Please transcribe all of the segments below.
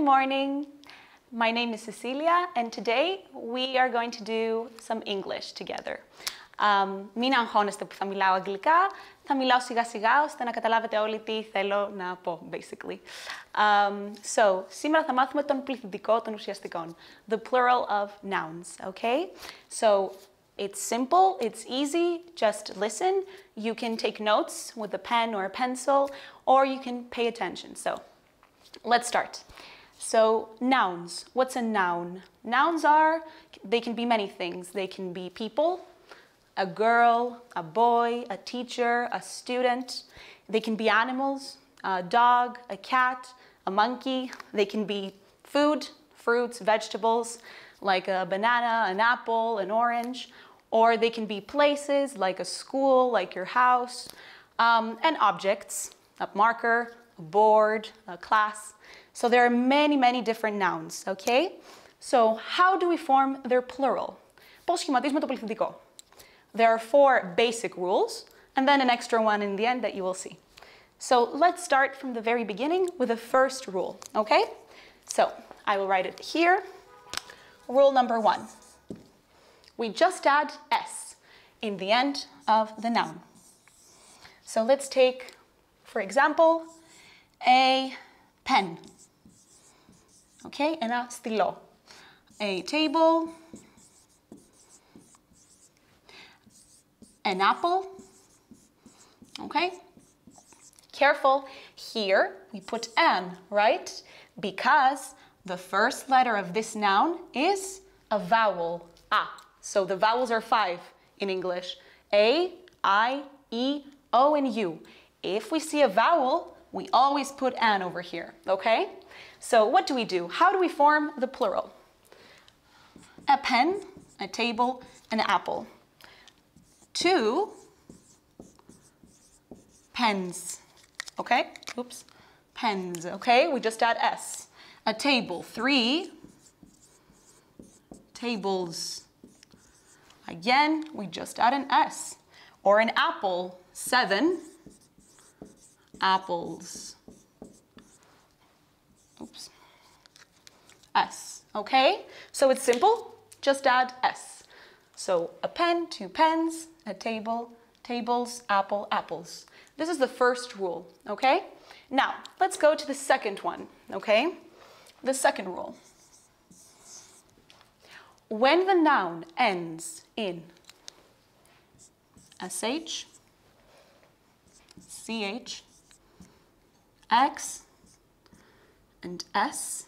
morning. My name is Cecilia, and today we are going to do some English together. Μην αγχώνεστε που θα μιλάω αγγλικά, θα μιλάω σιγά σιγά ώστε να καταλάβετε όλοι τι θέλω να πω, basically. Σήμερα θα μάθουμε τον πληθυντικό των ουσιαστικών, the plural of nouns, okay? So, it's simple, it's easy, just listen. You can take notes with a pen or a pencil, or you can pay attention. So, let's start. So, nouns. What's a noun? Nouns they can be many things. They can be people, a girl, a boy, a teacher, a student. They can be animals, a dog, a cat, a monkey. They can be food, fruits, vegetables, like a banana, an apple, an orange. Or they can be places, like a school, like your house, and objects, a marker, a board, a class. So there are many, many different nouns, okay? So how do we form their plural? Πώς σχηματίζουμε το πληθυντικό? There are 4 basic rules, and then an extra one in the end that you will see. So let's start from the very beginning with the first rule, okay? So I will write it here. Rule number 1. We just add S in the end of the noun. So let's take, for example, a pen. Okay, ένα στυλό. A table. An apple. Okay? Careful. Here we put an, right? Because the first letter of this noun is a vowel. A. So the vowels are 5 in English. A, I, E, O, and U. If we see a vowel, we always put an over here, okay? So what do we do? How do we form the plural? A pen, a table, an apple. 2 pens, okay? Oops, pens, okay? We just add S. A table, 3 tables. Again, we just add an S. Or an apple, 7 apples. Oops. S, okay? So it's simple, just add S. So a pen, 2 pens, a table, tables, apple, apples. This is the first rule, okay? Now, let's go to the second one, okay? The second rule. When the noun ends in SH, CH, X, and S.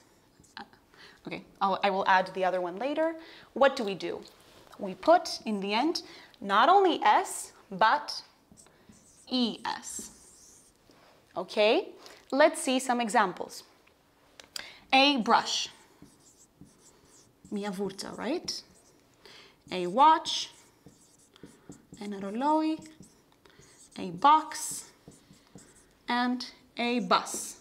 Okay, I will add the other one later. What do we do? We put in the end not only S, but ES. Okay, let's see some examples. A brush. Μια βούρτσα, right? A watch. Ένα ρολόι. A box. And a bus.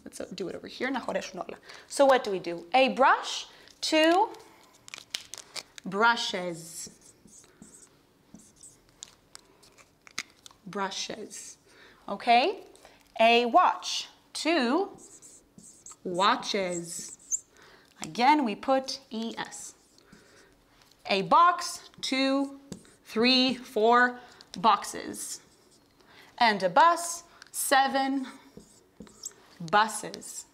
Let's do it over here. Να χωρέσουν όλα. So what do we do? A brush, 2 brushes. Brushes. Okay? A watch, 2 watches. Again, we put ES. A box, 2, 3, 4 boxes. And a bus, 7 buses.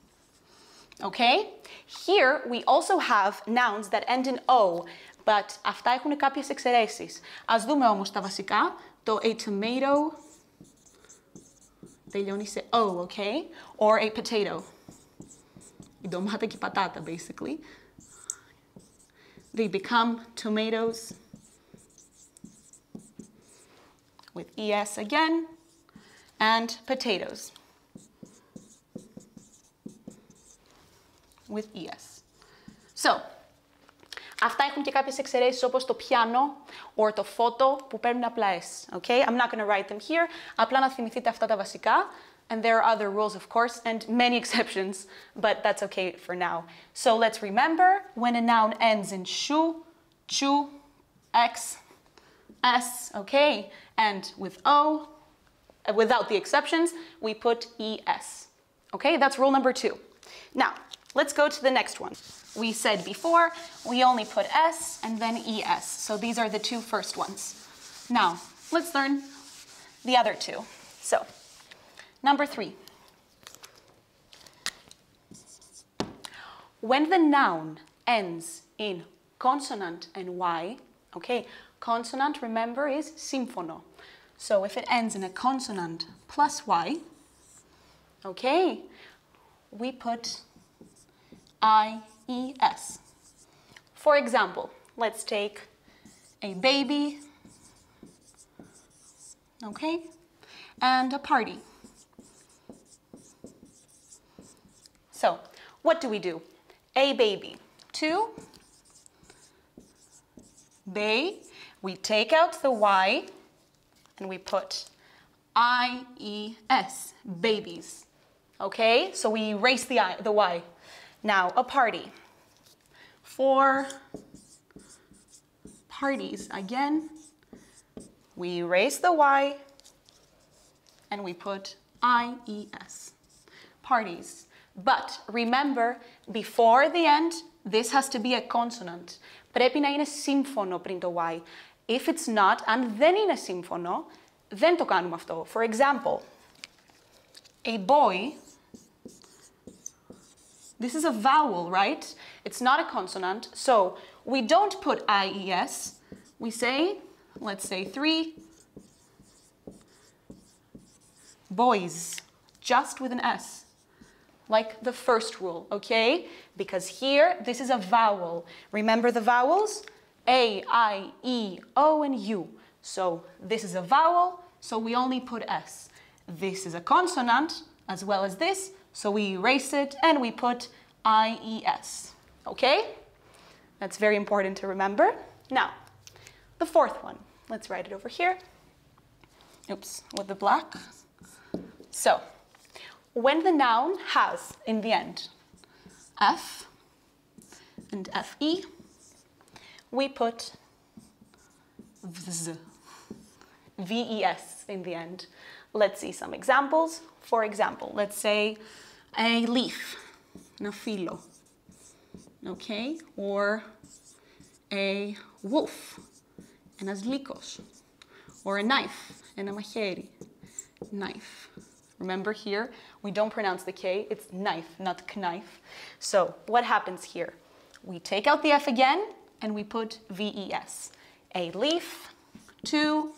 Okay? Here we also have nouns that end in O, but αυτά έχουν κάποιες εξαιρέσεις. Ας δούμε όμως τα βασικά. Το a tomato τελειώνει σε O, okay? Or a potato. Η ντομάτα και η πατάτα, basically. They become tomatoes with ES again, and potatoes with ES. So, αυτά έχουν και κάποιες εξαιρέσεις όπως το πιάνο or το φώτο που παίρνουν απλά S. Okay? I'm not going to write them here. Απλά να θυμηθείτε αυτά τα βασικά. And there are other rules, of course, and many exceptions, but that's okay for now. So let's remember, when a noun ends in shu, chu, x, s, okay, and with o, without the exceptions, we put es. Okay, that's rule number 2. Now, let's go to the next one. We said before, we only put S and then ES. So these are the two first ones. Now, let's learn the other two. So, number 3. When the noun ends in consonant and Y, okay, consonant, remember, is σύμφωνο. So if it ends in a consonant plus Y, okay, we put IES. For example, let's take a baby, okay, and a party. So, what do we do? A baby, 2, bay, we take out the Y, and we put IES, babies. Okay, so we erase the Y. Now, a party. 4 parties. Again, we erase the Y, and we put IES, parties. But remember, before the end, this has to be a consonant. Πρέπει να είναι σύμφωνο πριν το Y. If it's not, αν δεν είναι σύμφωνο, δεν το κάνουμε αυτό. For example, a boy, this is a vowel, right? It's not a consonant, so we don't put IES. We say, let's say 3 boys, just with an S, like the first rule, okay? Because here, this is a vowel. Remember the vowels? A, I, E, O, and U. So this is a vowel, so we only put S. This is a consonant, as well as this, so we erase it and we put IES. Okay? That's very important to remember. Now, the fourth one. Let's write it over here. Oops, with the black. So, when the noun has, in the end, F and FE, we put VZ, VES in the end. Let's see some examples. For example, let's say a leaf, ένα φύλλο, okay? Or a wolf, ένας λύκος. Or a knife, ένα μαχαίρι, knife. Remember here, we don't pronounce the K, it's knife, not knife. So what happens here? We take out the F again, and we put VES. A leaf, 2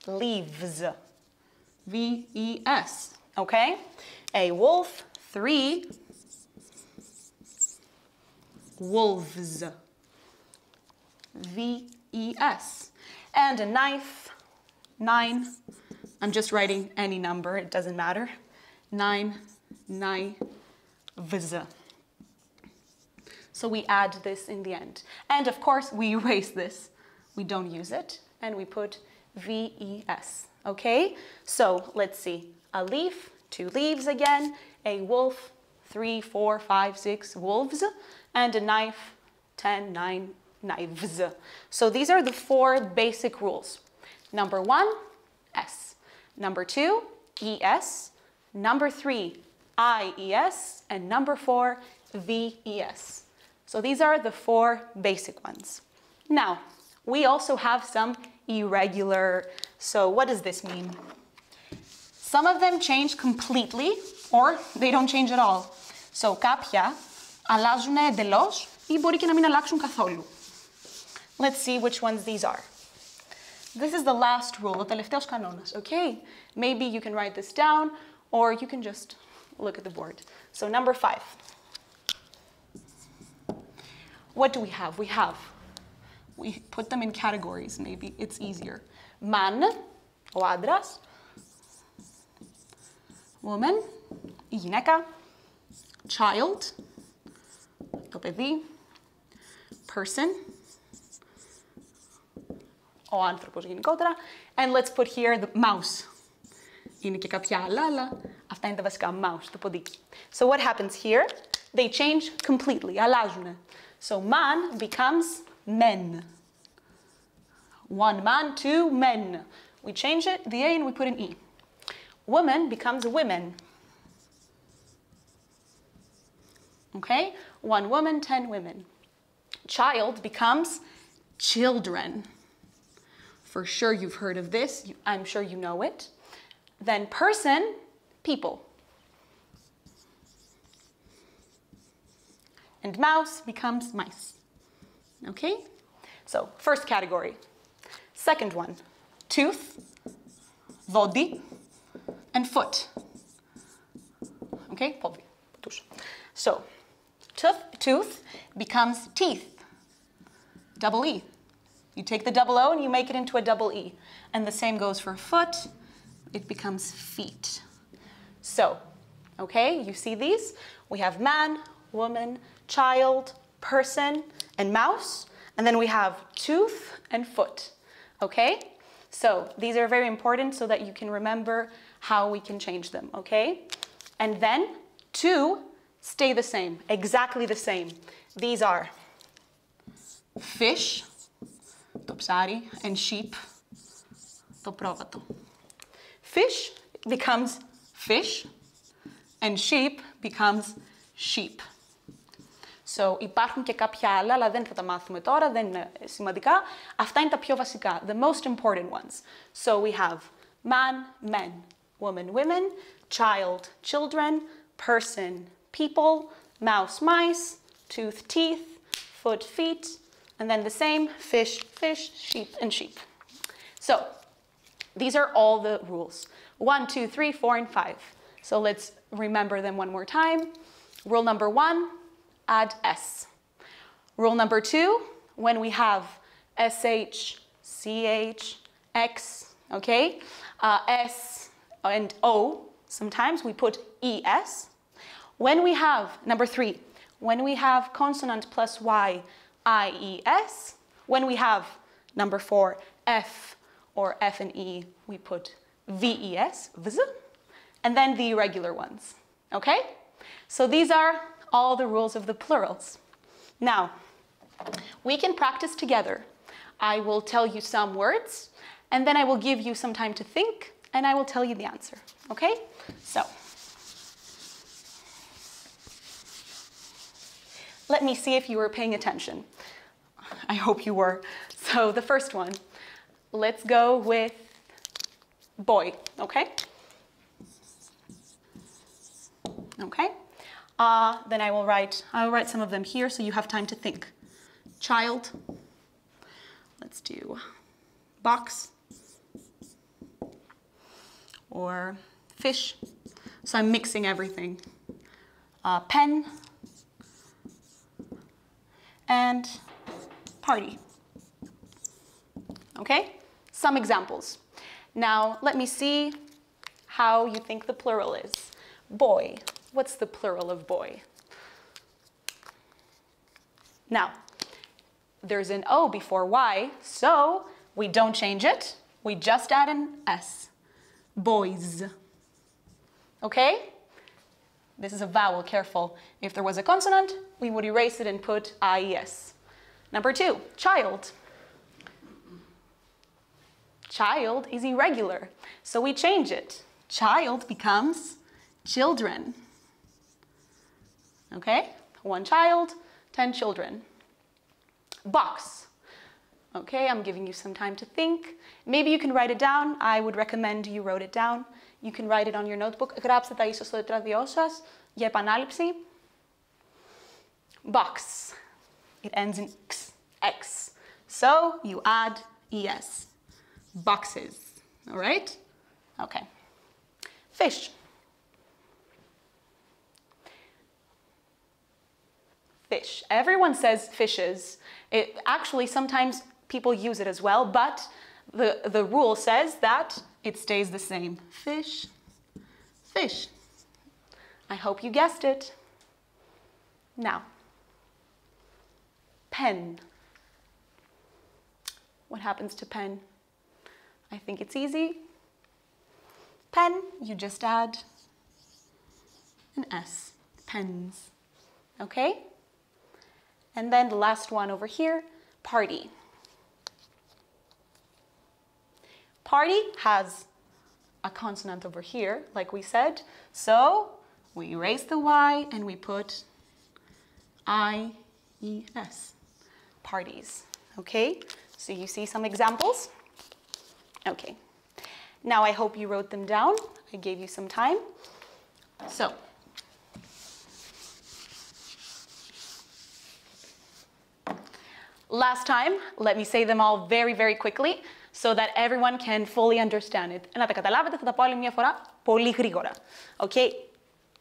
leaves, VES, okay? A wolf, 3 wolves, VES. And a knife, 9, I'm just writing any number, it doesn't matter, 9 knives. So we add this in the end. And of course, we erase this. We don't use it, and we put VES, okay? So let's see, a leaf, 2 leaves again, a wolf, 3, 4, 5, 6 wolves, and a knife, 10, 9 knives. So these are the 4 basic rules. Number 1, S. Number 2, ES. Number 3, IES. And number 4, VES. So these are the 4 basic ones. Now, we also have some irregular. So what does this mean? Some of them change completely, or they don't change at all. So κάποια αλλάζουν εντελώς ή μπορεί και να μην αλλάξουν καθόλου. Let's see which ones these are. This is the last rule, ο τελευταίος κανόνας, okay? Maybe you can write this down, or you can just look at the board. So number 5. What do we have? We put them in categories, maybe it's easier. Man, ο άντρας. Woman, η γυναίκα. Child, το παιδί. Person, ο άνθρωπος γενικότερα. And let's put here the mouse. Είναι και κάποια άλλα, αλλά αυτά είναι τα βασικά. Mouse, το ποντίκι. So what happens here? They change completely. αλλάζουν. So man becomes men. 1 man, 2 men. We change it, the A, and we put an E. Woman becomes women. Okay? 1 woman, 10 women. Child becomes children. For sure you've heard of this. I'm sure you know it. Then person, people. And mouse becomes mice. Okay? So, first category. Second one, tooth, δόντι, and foot. Okay? Πόδι, τους. So, tooth becomes teeth. Double E. You take the double O and you make it into a double E. And the same goes for foot. It becomes feet. So, okay, you see these? We have man, woman, child, person, and mouse. And then we have tooth and foot. Okay? So, these are very important so that you can remember how we can change them. Okay? And then, two stay the same, exactly the same. These are fish, το ψάρι, and sheep, το πρόβατο. Fish becomes fish, and sheep becomes sheep. So, υπάρχουν και κάποια άλλα, αλλά δεν θα τα μάθουμε τώρα, δεν είναι σημαντικά. Αυτά είναι τα πιο βασικά, the most important ones. So, we have man, men, woman, women, child, children, person, people, mouse, mice, tooth, teeth, foot, feet, and then the same, fish, fish, sheep, and sheep. So, these are all the rules. 1, 2, 3, 4, and 5. So let's remember them one more time. Rule number 1, add S. Rule number 2, when we have SH, CH, X, okay? S and O, sometimes we put ES. When we have, number 3, when we have consonant plus Y, IES. When we have, number 4, F or F and E, we put VES, VZ, and then the irregular ones, okay? So these are all the rules of the plurals. Now, we can practice together. I will tell you some words, and then I will give you some time to think, and I will tell you the answer, okay? So, let me see if you were paying attention. I hope you were. So the first one, let's go with boy, okay? Okay. Then I'll write some of them here so you have time to think. Child. Let's do box. Or fish. So I'm mixing everything. Pen. And party. Okay? Some examples. Now, let me see how you think the plural is. Boy. What's the plural of boy? Now, there's an O before Y, so we don't change it. We just add an S. Boys. Okay? This is a vowel, careful. If there was a consonant, we would erase it and put IES. Number 2, child. Child is irregular, so we change it. Child becomes children. Okay? 1 child, 10 children. Box. Okay, I'm giving you some time to think. Maybe you can write it down. I would recommend you wrote it down. You can write it on your notebook. Γράψτε τα ίσως στο τετράδιό σας για επανάληψη. Box. It ends in X. X. So you add ES. Boxes. All right? Okay. Fish. Fish. Everyone says fishes. Actually, sometimes people use it as well, but the rule says that it stays the same. Fish, fish. I hope you guessed it. Now, pen. What happens to pen? I think it's easy. Pen, you just add an S. Pens. Okay? And then the last one over here, party. Party has a consonant over here, like we said. So we erase the Y and we put I-E-S. Parties. Okay? So you see some examples? Okay. Now I hope you wrote them down. I gave you some time. So, last time, let me say them all very, very quickly so that everyone can fully understand it. Να τα καταλάβετε, θα τα πω άλλη μια φορά πολύ γρήγορα. Okay?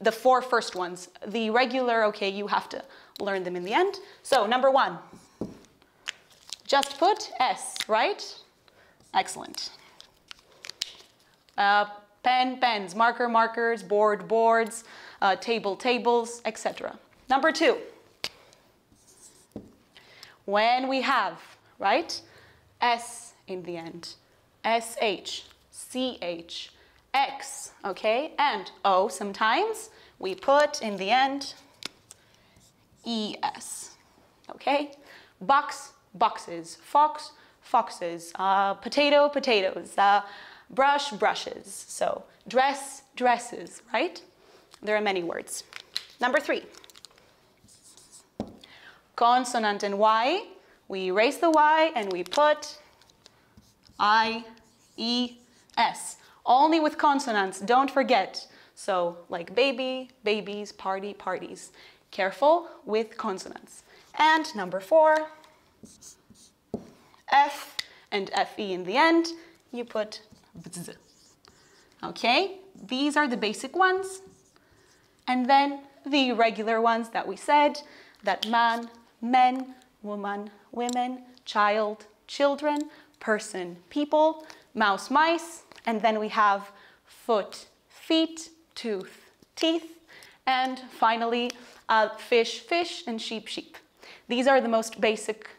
The four first ones. The regular, okay, you have to learn them in the end. So, number one. Just put S, right? Excellent. Pen, pens, marker, markers, board, boards, table, tables, etc. Number two. When we have, right, S in the end, SH, CH, X, okay, and O sometimes, we put in the end ES, okay? Box, boxes, fox, foxes, potato, potatoes, brush, brushes. So dress, dresses, right? There are many words. Number three. Consonant and Y, we erase the Y and we put I-E-S. Only with consonants, don't forget. So like baby, babies, party, parties. Careful with consonants. And number four, F and F-E in the end, you put bzz. Okay, these are the basic ones. And then the irregular ones that we said, that man, men, woman, women, child, children, person, people, mouse, mice, and then we have foot, feet, tooth, teeth, and finally fish, fish, and sheep, sheep. These are the most basic,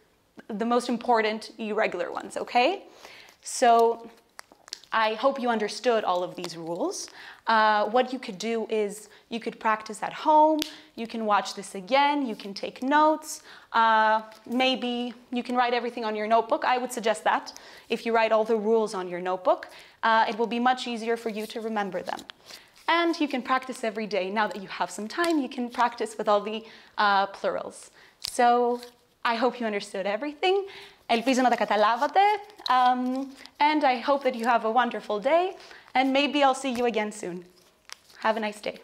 the most important irregular ones, okay? So I hope you understood all of these rules. What you could do is you could practice at home, you can watch this again, you can take notes, maybe you can write everything on your notebook. I would suggest that. If you write all the rules on your notebook, it will be much easier for you to remember them. And you can practice every day. Now that you have some time, you can practice with all the plurals. So I hope you understood everything. Ελπίζω να τα καταλάβατε. And I hope that you have a wonderful day. And maybe I'll see you again soon. Have a nice day.